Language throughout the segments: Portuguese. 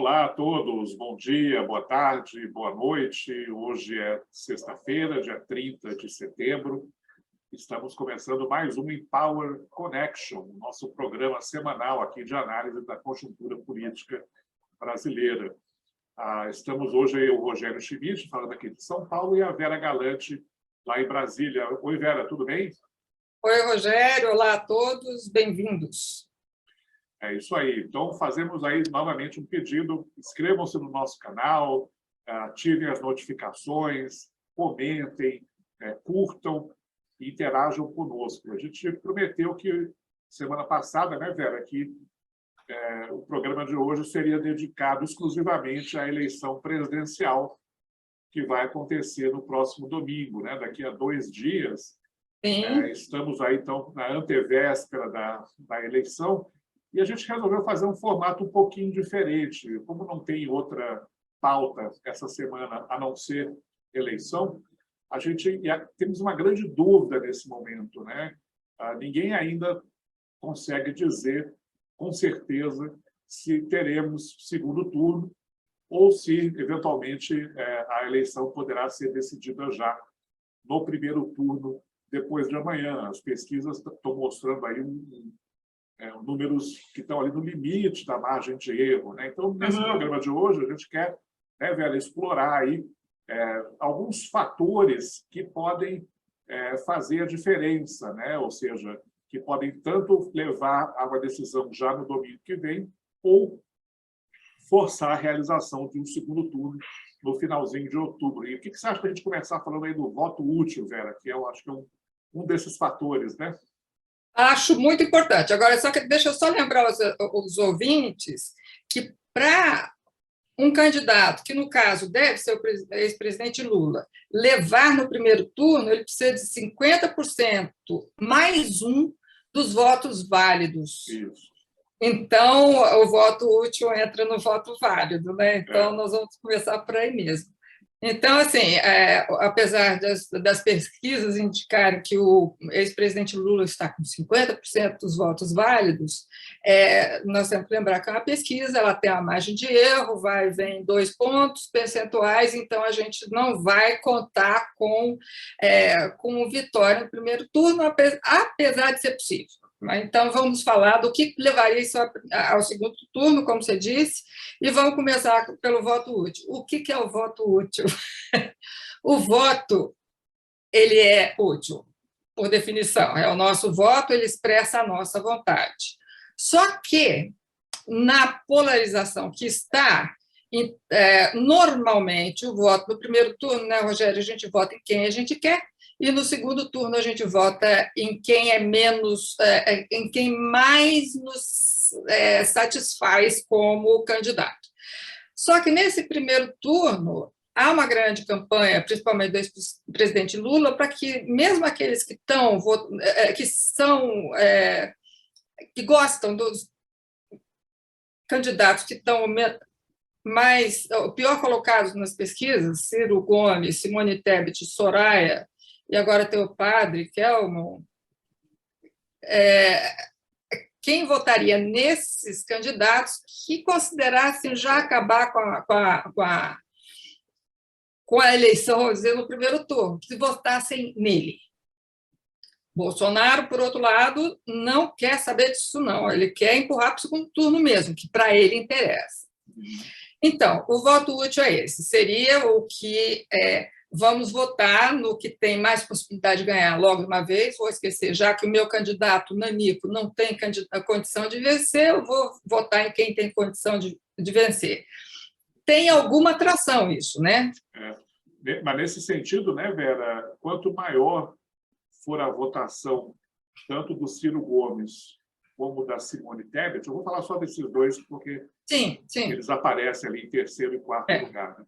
Olá a todos, bom dia, boa tarde, boa noite. Hoje é sexta-feira, dia 30 de setembro. Estamos começando mais um Empower Connection, nosso programa semanal aqui de análise da conjuntura política brasileira. Estamos hoje aí, o Rogério Schmidt, falando aqui de São Paulo, e a Vera Galante, lá em Brasília. Oi, Vera, tudo bem? Oi, Rogério. Olá a todos, bem-vindos. É isso aí. Então, fazemos aí novamente um pedido. Inscrevam-se no nosso canal, ativem as notificações, comentem, curtam e interajam conosco. A gente prometeu que, semana passada, né, Vera, que o programa de hoje seria dedicado exclusivamente à eleição presidencial que vai acontecer no próximo domingo, né? Daqui a 2 dias. Estamos aí, então, na antevéspera da eleição. E a gente resolveu fazer um formato um pouquinho diferente. Como não tem outra pauta essa semana a não ser eleição, temos uma grande dúvida nesse momento, né? Ninguém ainda consegue dizer com certeza se teremos segundo turno ou se, eventualmente, a eleição poderá ser decidida já no primeiro turno, depois de amanhã. As pesquisas estão mostrando aí números que estão ali no limite da margem de erro, né? Então, nesse programa de hoje, a gente quer, né, Vera, explorar aí alguns fatores que podem fazer a diferença, né? Ou seja, que podem tanto levar a uma decisão já no domingo que vem ou forçar a realização de um segundo turno no finalzinho de outubro. E o que você acha da gente começar falando aí do voto útil, Vera, que eu acho que é um desses fatores, né? Acho muito importante. Agora, deixa eu só lembrar os ouvintes que para um candidato, que no caso deve ser o ex-presidente Lula, levar no primeiro turno, ele precisa de 50% mais um dos votos válidos. Isso. Então, o voto útil entra no voto válido, né? Então, nós vamos começar por aí mesmo. Então, assim, apesar das pesquisas indicarem que o ex-presidente Lula está com 50% dos votos válidos, nós temos que lembrar que é uma pesquisa, ela tem uma margem de erro, vai e vem 2 pontos percentuais, então a gente não vai contar com vitória no primeiro turno, apesar de ser possível. Então, vamos falar do que levaria isso ao segundo turno, como você disse, e vamos começar pelo voto útil. O que é o voto útil? O voto, ele é útil, por definição. É o nosso voto, ele expressa a nossa vontade. Só que, na polarização que está, normalmente, o voto no primeiro turno, né, Rogério, a gente vota em quem a gente quer, e no segundo turno a gente vota em quem em quem mais nos satisfaz como candidato. Só que nesse primeiro turno há uma grande campanha, principalmente do ex-presidente Lula, para que mesmo aqueles que gostam dos candidatos que estão pior colocados nas pesquisas, Ciro Gomes, Simone Tebet, Soraya, e agora tem o padre Kelmon, quem votaria nesses candidatos que considerassem já acabar com a eleição, vamos dizer, no primeiro turno, que votassem nele. Bolsonaro, por outro lado, não quer saber disso, não. Ele quer empurrar para o segundo turno mesmo, que para ele interessa. Então, o voto útil é esse. Seria o que vamos votar no que tem mais possibilidade de ganhar logo de uma vez. Vou esquecer, já que o meu candidato, Nanico, não tem a condição de vencer, eu vou votar em quem tem condição de vencer. Tem alguma atração isso, né? Mas nesse sentido, né, Vera, quanto maior for a votação tanto do Ciro Gomes como da Simone Tebet, eu vou falar só desses dois porque sim. Eles aparecem ali em terceiro e quarto lugar. Né?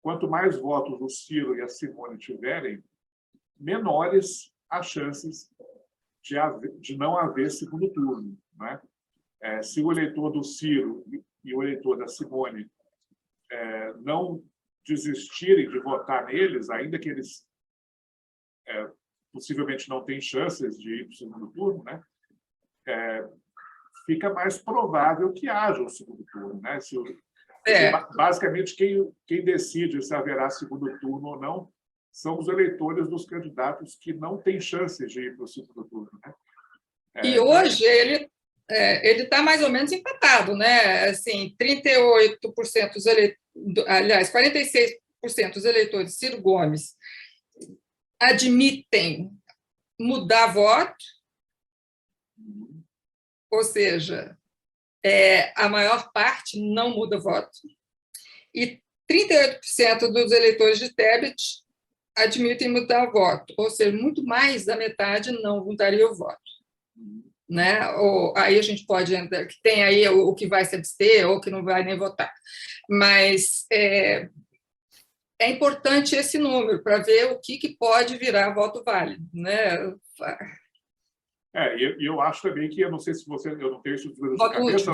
Quanto mais votos o Ciro e a Simone tiverem, menores as chances de não haver segundo turno. Né? Se o eleitor do Ciro e o eleitor da Simone não desistirem de votar neles, ainda que eles possivelmente não tenham chances de ir para o segundo turno, né? Fica mais provável que haja o segundo turno. Né? Se Basicamente, quem decide se haverá segundo turno ou não são os eleitores dos candidatos que não têm chances de ir para o segundo turno, né? E hoje ele está mais ou menos empatado, né? Assim, 38% dos eleitores, aliás, 46% dos eleitores Ciro Gomes admitem mudar voto, ou seja, a maior parte não muda voto, e 38% dos eleitores de Tebet admitem mudar voto, ou seja, muito mais da metade não mudaria o voto. Né? Ou, aí a gente pode entrar, que tem aí o que vai se abster ou que não vai nem votar. Mas é importante esse número para ver o que pode virar voto válido. Né? Eu acho também que, eu não sei se você... Eu não tenho esses números de cabeça.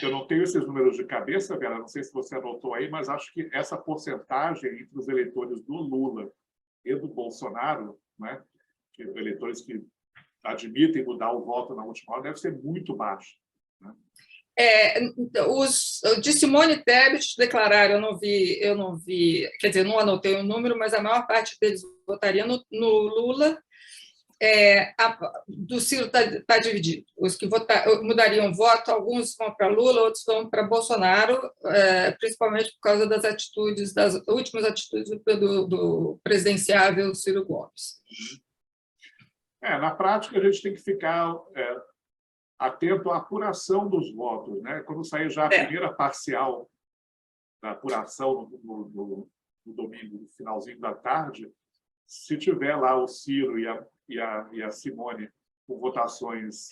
Eu não tenho esses números de cabeça, Vera, não sei se você anotou aí, mas acho que essa porcentagem entre os eleitores do Lula e do Bolsonaro, né, que eleitores que admitem mudar o voto na última hora, deve ser muito baixa. Né? Os de Simone Tebet declararam, eu não vi, quer dizer, não anotei o número, mas a maior parte deles votaria no Lula. Do Ciro está dividido. Os que mudariam voto, alguns vão para Lula, outros vão para Bolsonaro, principalmente por causa das últimas atitudes do presidenciável Ciro Gomes. Na prática, a gente tem que ficar atento à apuração dos votos. Né? Quando sair já a primeira parcial da apuração no domingo, no finalzinho da tarde, se tiver lá o Ciro e a Simone com votações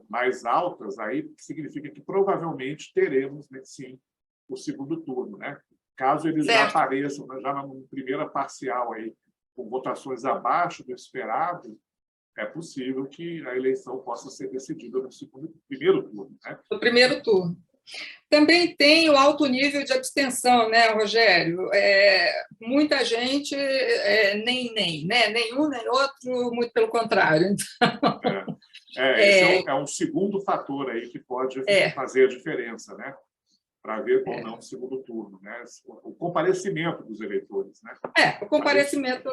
mais altas, aí significa que provavelmente teremos, né, sim, o segundo turno. Né? Caso eles já apareçam, né, já na primeira parcial, aí, com votações abaixo do esperado, é possível que a eleição possa ser decidida no primeiro turno. Né? No primeiro turno. Também tem o alto nível de abstenção, né, Rogério? Muita gente, nem, né? Nenhum, nem outro, muito pelo contrário. Então, esse é um segundo fator aí que pode fazer a diferença, né? Para ver ou não o segundo turno, né? O comparecimento dos eleitores, né? O comparecimento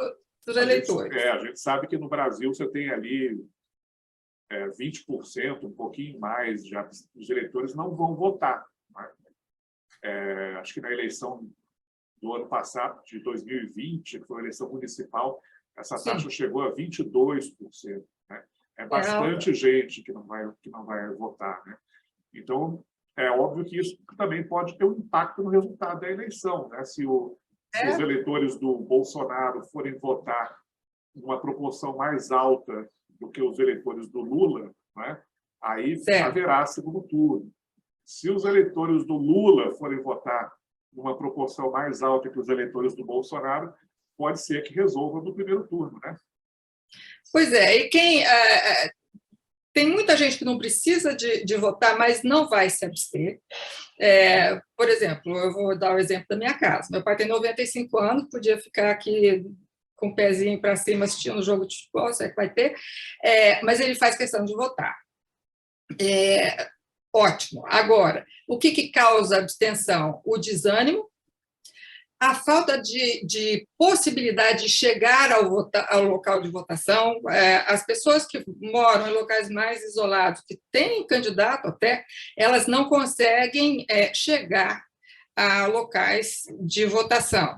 dos eleitores. A gente sabe que no Brasil você tem ali 20%, um pouquinho mais, os eleitores não vão votar. Né? Acho que na eleição do ano passado, de 2020, que foi a eleição municipal, essa taxa chegou a 22%. Né? É bastante gente que não vai votar. Né? Então, é óbvio que isso também pode ter um impacto no resultado da eleição. Né? Se os eleitores do Bolsonaro forem votar numa proporção mais alta do que os eleitores do Lula, né? Aí haverá segundo turno. Se os eleitores do Lula forem votar numa proporção mais alta que os eleitores do Bolsonaro, pode ser que resolva no primeiro turno. Né? Pois é, e tem muita gente que não precisa de votar, mas não vai se abster. Por exemplo, eu vou dar o exemplo da minha casa. Meu pai tem 95 anos, podia ficar aqui com o pezinho para cima assistindo o jogo de futebol, se é que vai ter, mas ele faz questão de votar. Ótimo. Agora, o que causa abstenção? O desânimo, a falta de possibilidade de chegar ao local de votação. As pessoas que moram em locais mais isolados, que têm candidato até, elas não conseguem chegar a locais de votação.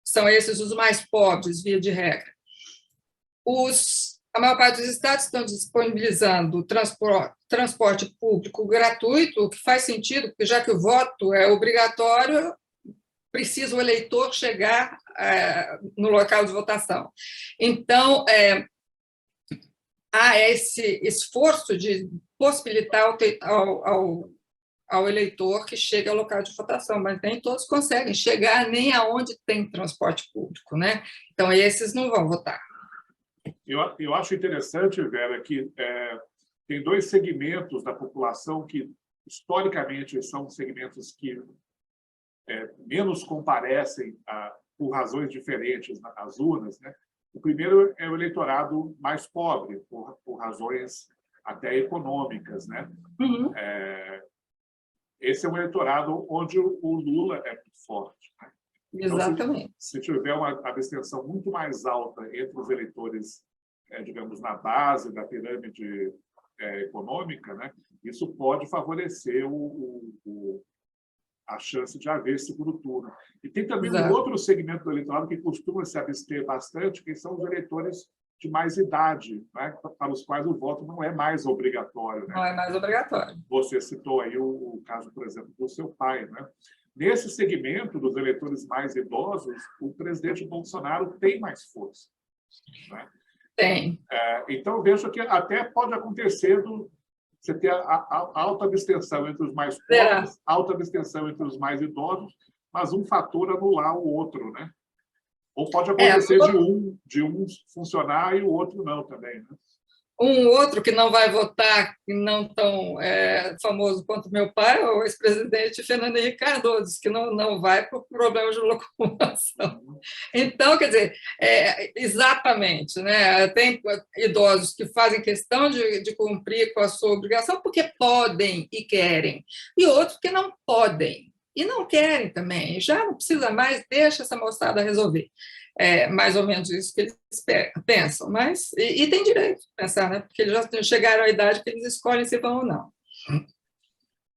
São esses os mais pobres, via de regra. A maior parte dos estados estão disponibilizando transporte público gratuito, o que faz sentido, porque já que o voto é obrigatório, precisa o eleitor chegar no local de votação. Então, há esse esforço de possibilitar ao eleitor que chegue ao local de votação, mas nem todos conseguem chegar nem aonde tem transporte público, né? Então, esses não vão votar. Eu acho interessante, Vera, que tem dois segmentos da população que, historicamente, são segmentos que menos comparecem por razões diferentes às urnas. Né? O primeiro é o eleitorado mais pobre, por razões até econômicas. Né? esse é um eleitorado onde o Lula é muito forte, né? Então, Exatamente. se tiver uma abstenção muito mais alta entre os eleitores, digamos, na base da pirâmide econômica, né, isso pode favorecer a chance de haver segundo turno. E tem também um outro segmento do eleitorado que costuma se abster bastante, que são os eleitores de mais idade, né, para os quais o voto não é mais obrigatório, né? Não é mais obrigatório. Você citou aí o caso, por exemplo, do seu pai, né? Nesse segmento dos eleitores mais idosos, o presidente Bolsonaro tem mais força, né? Tem. Então, eu vejo que até pode acontecer você ter a alta abstenção entre os mais pobres, alta abstenção entre os mais idosos, mas um fator anular o outro, né? Ou pode acontecer de um funcionar e o outro não também, né? Um outro que não vai votar, que não tão famoso quanto meu pai, é o ex-presidente Fernando Henrique Cardoso, que não vai por problemas de locomoção. Então, quer dizer, exatamente, né? Tem idosos que fazem questão de cumprir com a sua obrigação porque podem e querem, e outros que não podem e não querem também, já não precisa mais, deixa essa moçada resolver. Mais ou menos isso que eles pensam, mas e tem direito de pensar, né? Porque eles já chegaram à idade que eles escolhem se vão ou não.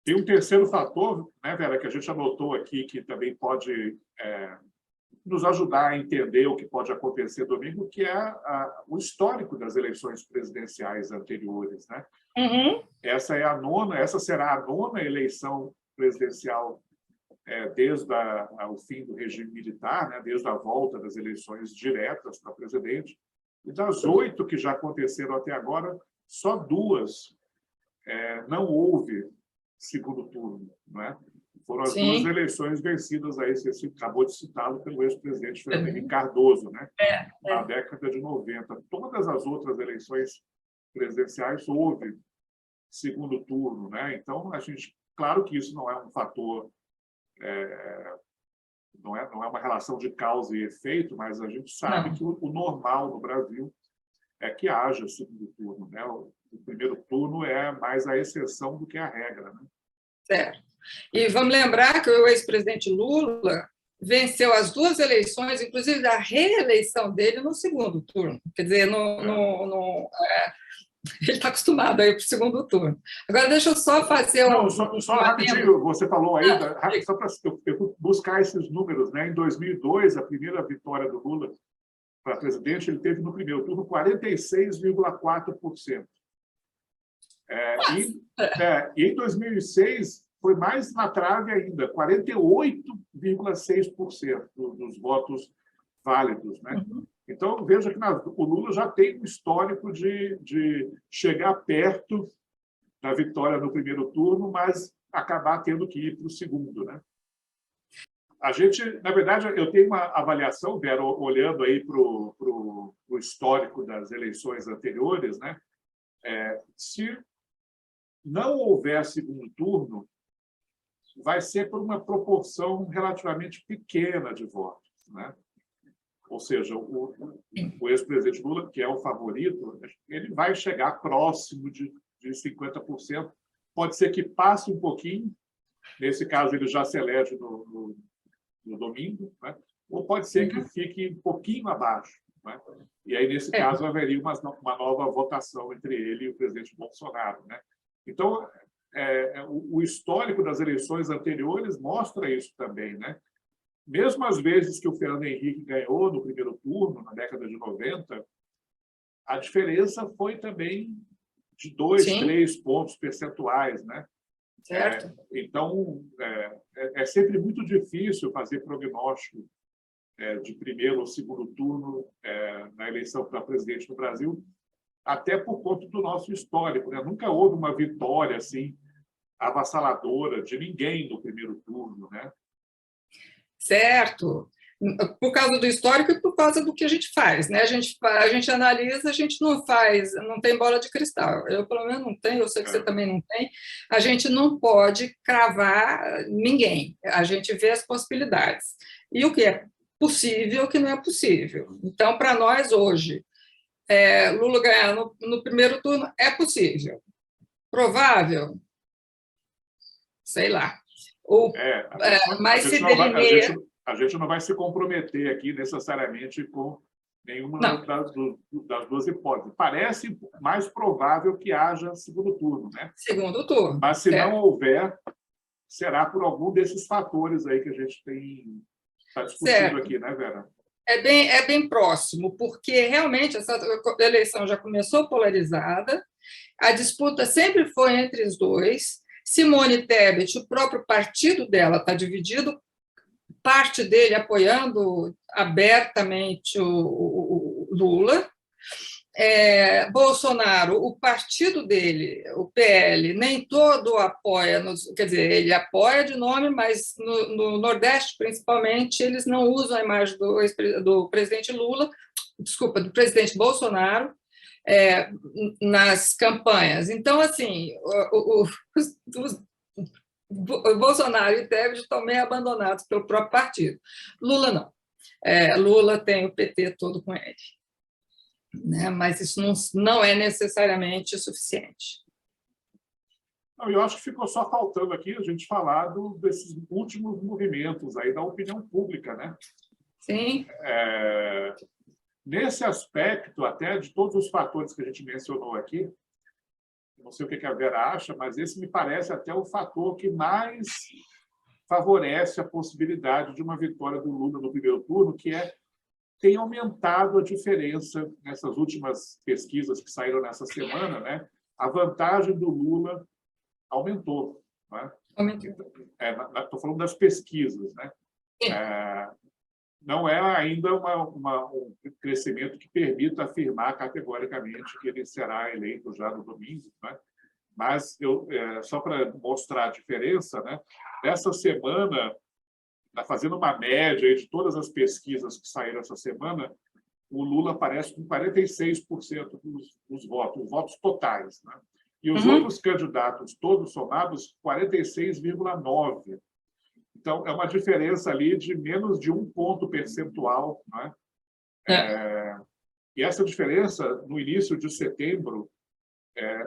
Tem um terceiro fator, né, Vera, que a gente anotou aqui, que também pode nos ajudar a entender o que pode acontecer domingo, que é o histórico das eleições presidenciais anteriores, né? Uhum. Essa será a nona eleição presidencial desde o fim do regime militar, né, desde a volta das eleições diretas para presidente. E das 8 que já aconteceram até agora, só 2 não houve segundo turno, né? Foram as 2 eleições vencidas, aí você acabou de citá-lo, pelo ex-presidente Fernando Henrique Cardoso, né? Na década de 90. Todas as outras eleições presidenciais houve segundo turno, né? Então, claro que isso não é um fator, não é uma relação de causa e efeito, mas a gente sabe que o normal no Brasil é que haja segundo turno, né? O primeiro turno é mais a exceção do que a regra, né? Certo. E vamos lembrar que o ex-presidente Lula venceu as 2 eleições, inclusive a reeleição dele no segundo turno. Quer dizer, ele está acostumado a ir para o segundo turno. Agora, deixa eu só fazer só rapidinho, você falou aí, só para eu buscar esses números, né? Em 2002, a primeira vitória do Lula para presidente, ele teve no primeiro turno 46,4%. E em 2006, foi mais na trave ainda, 48,6% dos votos válidos, né? Então, veja que o Lula já tem um histórico de chegar perto da vitória no primeiro turno, mas acabar tendo que ir para o segundo, né? A gente, na verdade, eu tenho uma avaliação, Vera, olhando aí para o histórico das eleições anteriores, né? Se não houver segundo turno, vai ser por uma proporção relativamente pequena de votos, né? Ou seja, o ex-presidente Lula, que é o favorito, ele vai chegar próximo de 50%. Pode ser que passe um pouquinho, nesse caso ele já se elege no domingo, né? Ou pode ser que fique um pouquinho abaixo, né? E aí, nesse caso, haveria uma nova votação entre ele e o presidente Bolsonaro, né? Então, o histórico das eleições anteriores mostra isso também, né? Mesmo as vezes que o Fernando Henrique ganhou no primeiro turno, na década de 90, a diferença foi também de 2, 3 pontos percentuais, né? Certo. Então, é sempre muito difícil fazer prognóstico de primeiro ou segundo turno na eleição para presidente no Brasil, até por conta do nosso histórico, né? Nunca houve uma vitória assim avassaladora de ninguém no primeiro turno, né? Certo. Por causa do histórico e por causa do que a gente faz, né? A gente analisa, a gente não tem bola de cristal. Eu, pelo menos, não tenho, eu sei que você também não tem. A gente não pode cravar ninguém. A gente vê as possibilidades. E o que é possível e o que não é possível. Então, para nós, hoje, Lula ganhar no primeiro turno é possível. Provável? sei lá. Mas se delineia... A gente não vai se comprometer aqui necessariamente com nenhuma das duas hipóteses. Parece mais provável que haja segundo turno, né? Segundo turno. Mas se não houver, será por algum desses fatores aí que a gente está discutindo aqui, né, Vera? É bem próximo, porque realmente essa eleição já começou polarizada, a disputa sempre foi entre os dois. Simone Tebet, o próprio partido dela está dividido, parte dele apoiando abertamente o Lula. Bolsonaro, o partido dele, o PL, nem todo apoia, quer dizer, ele apoia de nome, mas no Nordeste, principalmente, eles não usam a imagem do presidente Lula, desculpa, do presidente Bolsonaro, nas campanhas. Então, assim, o Bolsonaro e Tebet estão meio abandonados pelo próprio partido. Lula não. Lula tem o PT todo com ele. Né? Mas isso não é necessariamente suficiente. Eu acho que ficou só faltando aqui a gente falar desses últimos movimentos aí da opinião pública, né? Sim. Nesse aspecto, até de todos os fatores que a gente mencionou aqui, não sei o que a Vera acha, mas esse me parece até o fator que mais favorece a possibilidade de uma vitória do Lula no primeiro turno, que tem aumentado a diferença nessas últimas pesquisas que saíram nessa semana, né? A vantagem do Lula aumentou. Né? Estou falando das pesquisas. Né? Não é ainda um crescimento que permita afirmar categoricamente que ele será eleito já no domingo. Né? Mas, só para mostrar a diferença, né? Essa semana, fazendo uma média aí de todas as pesquisas que saíram essa semana, o Lula aparece com 46% dos votos, os votos totais. Né? E os outros candidatos, todos somados, 46,9%. Então, é uma diferença ali de menos de 1 ponto percentual. Né? E essa diferença, no início de setembro,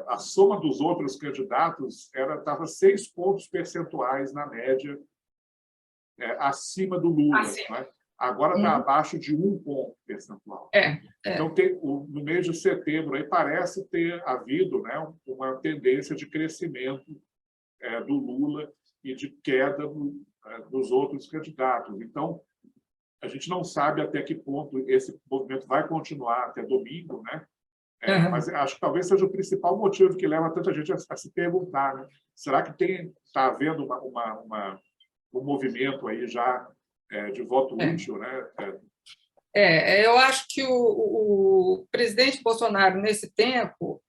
a soma dos outros candidatos estava 6 pontos percentuais na média acima do Lula. Né? Agora está abaixo de 1 ponto percentual. Então, no mês de setembro, aí parece ter havido, né, uma tendência de crescimento do Lula e de queda dos outros candidatos. Então, a gente não sabe até que ponto esse movimento vai continuar até domingo, né? Mas acho que talvez seja o principal motivo que leva tanta gente a se perguntar, né? Será que está havendo um movimento aí já de voto útil, né? Eu acho que o presidente Bolsonaro, nesse tempo,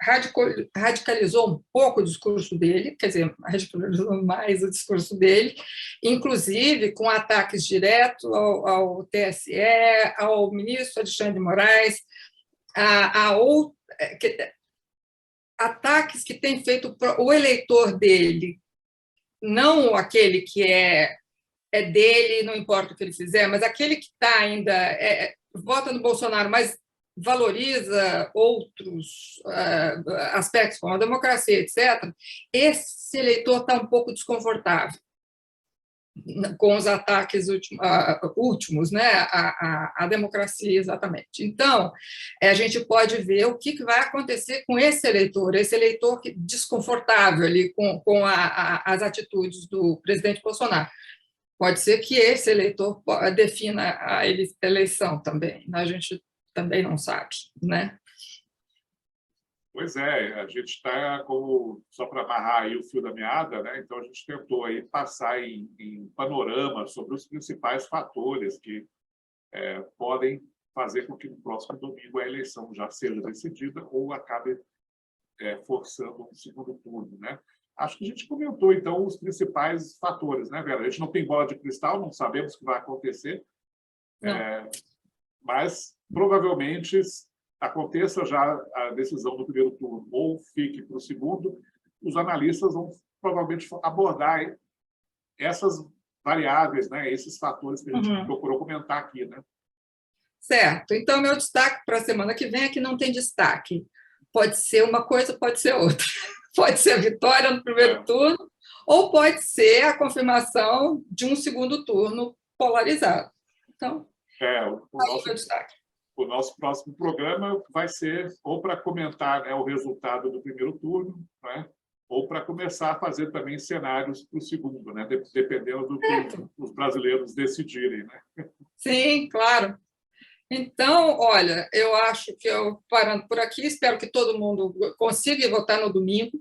radicalizou um pouco o discurso dele, quer dizer, radicalizou mais o discurso dele, inclusive com ataques diretos ao TSE, ao ministro Alexandre de Moraes, ataques que tem feito o eleitor dele, não aquele que é dele, não importa o que ele fizer, mas aquele que está ainda vota no Bolsonaro, mas valoriza outros aspectos, como a democracia, etc., esse eleitor está um pouco desconfortável com os ataques últimos, né, à democracia, exatamente. Então, a gente pode ver o que vai acontecer com esse eleitor desconfortável ali com as atitudes do presidente Bolsonaro. Pode ser que esse eleitor defina a eleição também, a gente também não sabe, né? Pois a gente está, só para amarrar aí o fio da meada, né? Então a gente tentou aí passar em panorama sobre os principais fatores que podem fazer com que no próximo domingo a eleição já seja decidida ou acabe forçando um segundo turno, né? Acho que a gente comentou, então, os principais fatores, né, Vera? A gente não tem bola de cristal, não sabemos o que vai acontecer, mas provavelmente aconteça já a decisão do primeiro turno ou fique para o segundo, os analistas vão provavelmente abordar essas variáveis, né, esses fatores que a gente procurou comentar aqui. Né? Certo. Então, meu destaque para a semana que vem é que não tem destaque. Pode ser uma coisa, pode ser outra. Pode ser a vitória no primeiro turno ou pode ser a confirmação de um segundo turno polarizado. Então, o nosso próximo programa vai ser ou para comentar, né, o resultado do primeiro turno, né, ou para começar a fazer também cenários para o segundo, né, dependendo do que os brasileiros decidirem. Né? Sim, claro. Então, olha, eu acho que eu parando por aqui, espero que todo mundo consiga votar no domingo.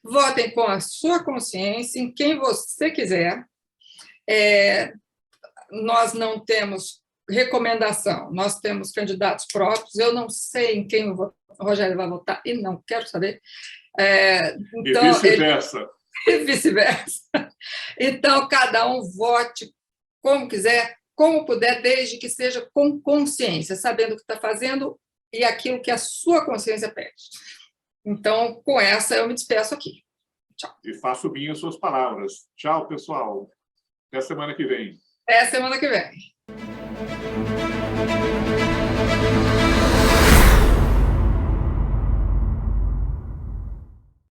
Votem com a sua consciência, em quem você quiser. Nós não temos recomendação, nós temos candidatos próprios. Eu não sei em quem o Rogério vai votar e não quero saber. Então, e vice-versa. E vice-versa. Então, cada um vote como quiser, como puder, desde que seja com consciência, sabendo o que está fazendo e aquilo que a sua consciência pede. Então, com essa, eu me despeço aqui. Tchau. E faço minhas suas palavras. Tchau, pessoal. Até semana que vem. Até semana que vem.